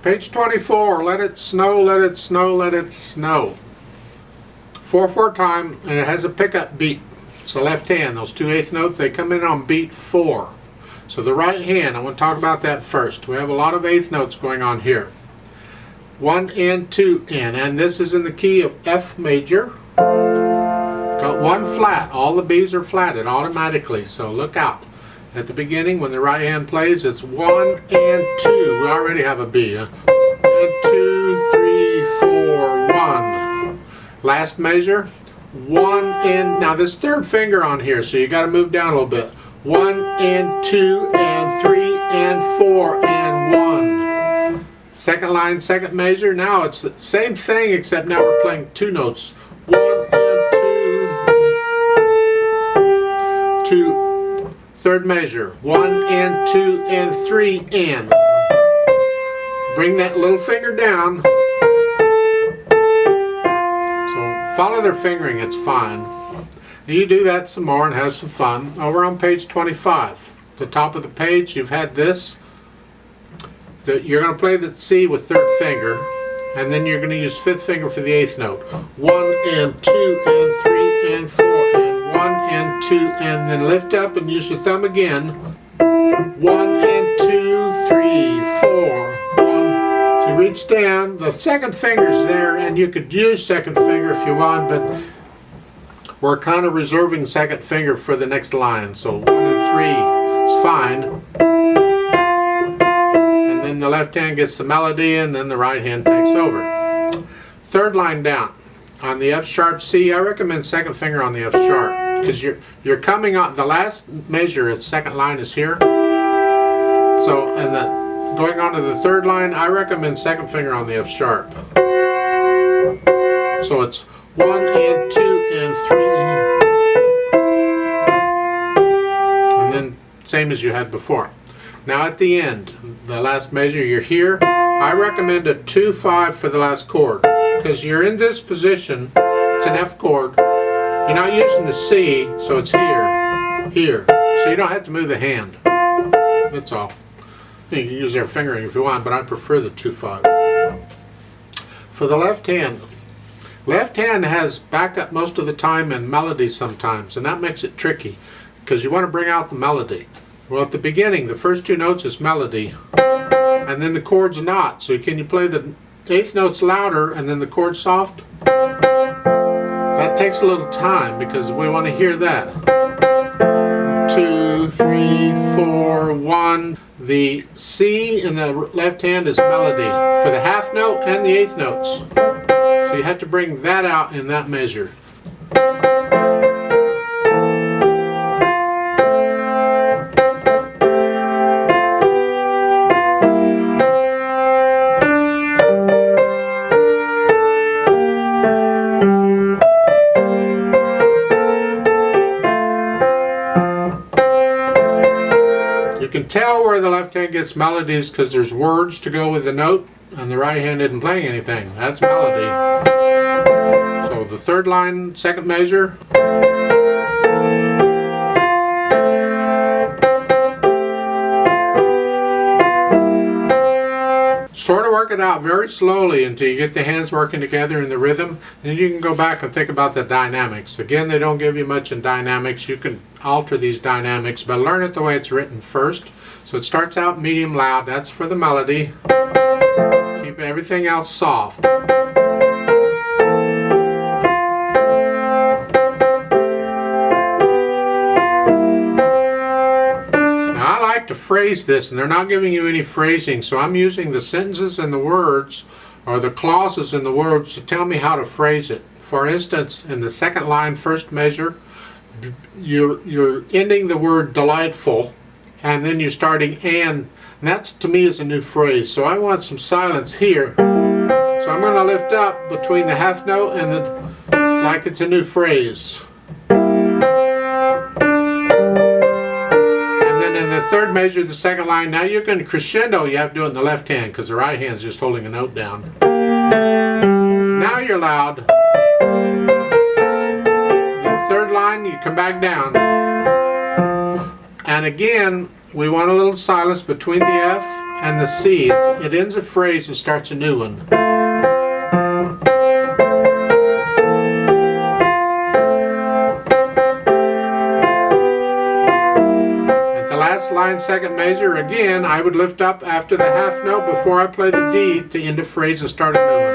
Page 24, let it snow, let it snow, let it snow. 4/4 time, and it has a pickup beat. It's the left hand. Those 2/8 notes, they come in on beat 4. So the right hand, I want to talk about that first. We have a lot of 8th notes going on here. 1 and 2 in, and this is in the key of F major. Got 1 flat. All the B's are flatted automatically, so look out. At the beginning, when the right hand plays, it's 1 and 2. We already have a B. 1, 2, 3, 4, 1. Last measure, 1 and, now this 3rd finger on here, so you got to move down a little bit. 1 and 2 and 3 and 4 and 1. Second line, second measure. Now it's the same thing, except now we're playing 2 notes. 1 and 2. 3rd measure, 1 and 2 and 3 and. Bring that little finger down. So follow their fingering, it's fine. You do that some more and have some fun. Over on page 25, the top of the page, you've had this. You're going to play the C with 3rd finger, and then you're going to use 5th finger for the 8th note. 1 and 2 and 3 and 4 and 1 and 2, and then lift up and use your thumb again. 1 and 2, 3, 4, 1. So you reach down, the 2nd finger's there, and you could use 2nd finger if you want, but we're kind of reserving 2nd finger for the next line. So 1 and 3 is fine. And then the left hand gets the melody, and then the right hand takes over. 3rd line down. On the F sharp C, I recommend 2nd finger on the F sharp, because you're coming on the last measure. Its 2nd line is here. So, and going on to the 3rd line, I recommend 2nd finger on the F sharp. So it's 1 and 2 and 3, and then same as you had before. Now at the end, the last measure, you're here. I recommend a 2/5 for the last chord, because you're in this position. It's an F chord. You're not using the C, so it's here, here. So you don't have to move the hand. That's all. You can use their fingering if you want, but I prefer the 2/5. For the left hand has backup most of the time and melody sometimes, and that makes it tricky, because you want to bring out the melody. Well, at the beginning, the first 2 notes is melody, and then the chord's not. So can you play the 8th notes louder and then the chord soft? That takes a little time, because we want to hear that. 2, 3, 4, 1. The C in the left hand is melody for the half note and the 8th notes. So you have to bring that out in that measure. You can tell where the left hand gets melodies because there's words to go with the note, and the right hand isn't playing anything. That's melody. So the 3rd line, 2nd measure. Sort of work it out very slowly until you get the hands working together in the rhythm. Then you can go back and think about the dynamics. Again, they don't give you much in dynamics. You can alter these dynamics, but learn it the way it's written first. So it starts out medium loud. That's for the melody. Keep everything else soft. To phrase this, and they're not giving you any phrasing, so I'm using the sentences and the words, or the clauses in the words, to tell me how to phrase it. For instance, in the 2nd line, 1st measure, you're ending the word delightful, and then you're starting and that's, to me, is a new phrase. So I want some silence here. So I'm going to lift up between the half note and the, like it's a new phrase. In the 3rd measure, the 2nd line, now you can crescendo, you have to do it in the left hand because the right hand is just holding a note down. Now you're loud. In the 3rd line, you come back down. And again, we want a little silence between the F and the C. It ends a phrase and starts a new one. At the last line, second measure, again, I would lift up after the half note before I play the D to end a phrase and start a new one.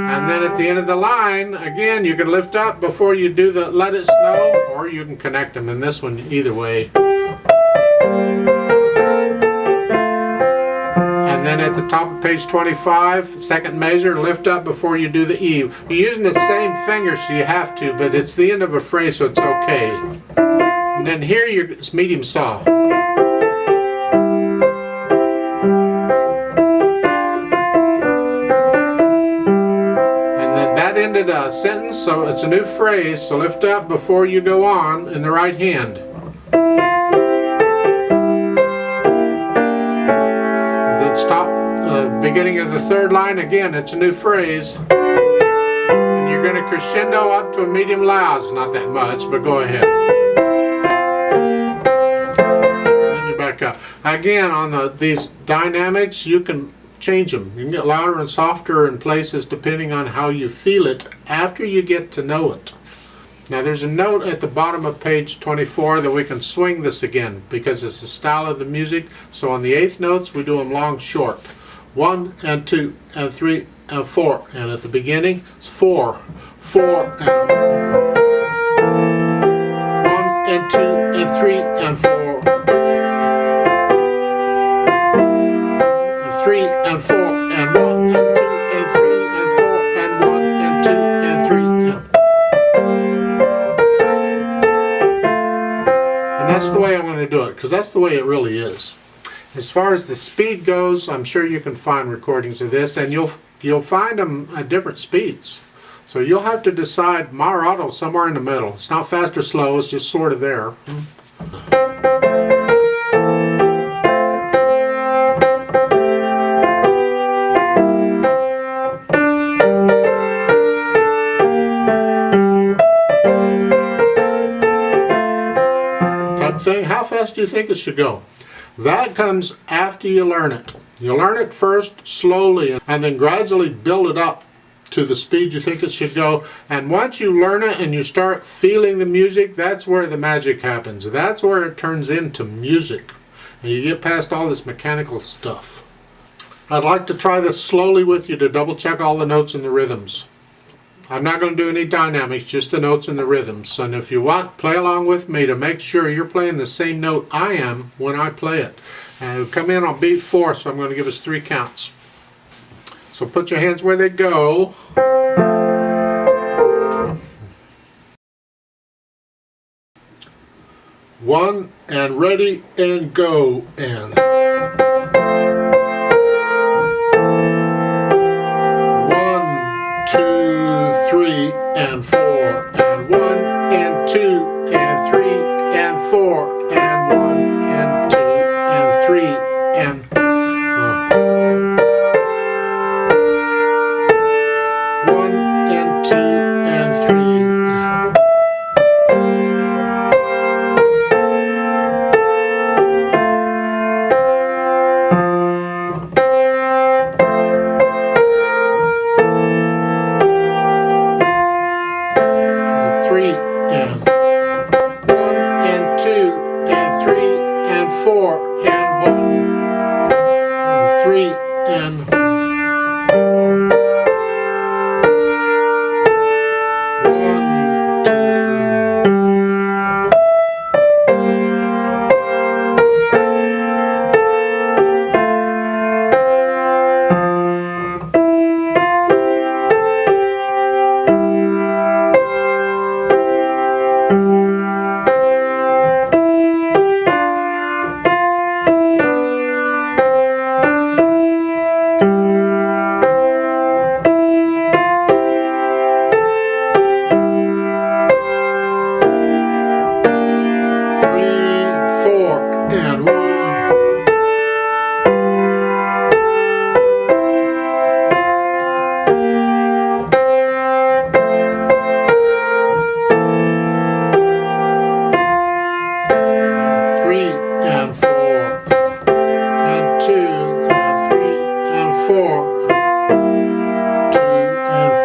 And then at the end of the line, again, you can lift up before you do the Let It Snow, or you can connect them in this one either way. And then at the top of page 25, second measure, lift up before you do the E. You're using the same finger, so you have to, but it's the end of a phrase, so it's okay. And then here, it's medium saw. Ended a sentence, so it's a new phrase, so lift up before you go on in the right hand. Then stop beginning of the third line, again it's a new phrase, and you're going to crescendo up to a medium loud. It's not that much, but go ahead. Then you back up again. On these dynamics, you can change them. You can get louder and softer in places depending on how you feel it after you get to know it. Now there's a note at the bottom of page 24 that we can swing this again because it's the style of the music. So on the eighth notes we do them long short. 1 and 2 and 3 and 4, and at the beginning it's 4, 4 and 1 and 2 and 3 and 4. 3 and 4 and 1 and 2 and 3 and 4 and 1 and 2 and 3 and that's the way I'm going to do it, because that's the way it really is. As far as the speed goes, I'm sure you can find recordings of this, and you'll find them at different speeds. So you'll have to decide moderato somewhere in the middle. It's not fast or slow, it's just sort of there. Thing, how fast do you think it should go? That comes after you learn it. You learn it first slowly and then gradually build it up to the speed you think it should go. And once you learn it and you start feeling the music, that's where the magic happens. That's where it turns into music. And you get past all this mechanical stuff. I'd like to try this slowly with you to double check all the notes and the rhythms. I'm not going to do any dynamics, just the notes and the rhythms. And if you want, play along with me to make sure you're playing the same note I am when I play it. And it'll come in on beat 4, so I'm going to give us 3 counts. So put your hands where they go. One, and ready, and go, and... 3 and 4 and 1 and 2 and 3 and 4 and 1 and 2 and 3 and 1 and 2 and 3.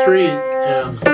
3 and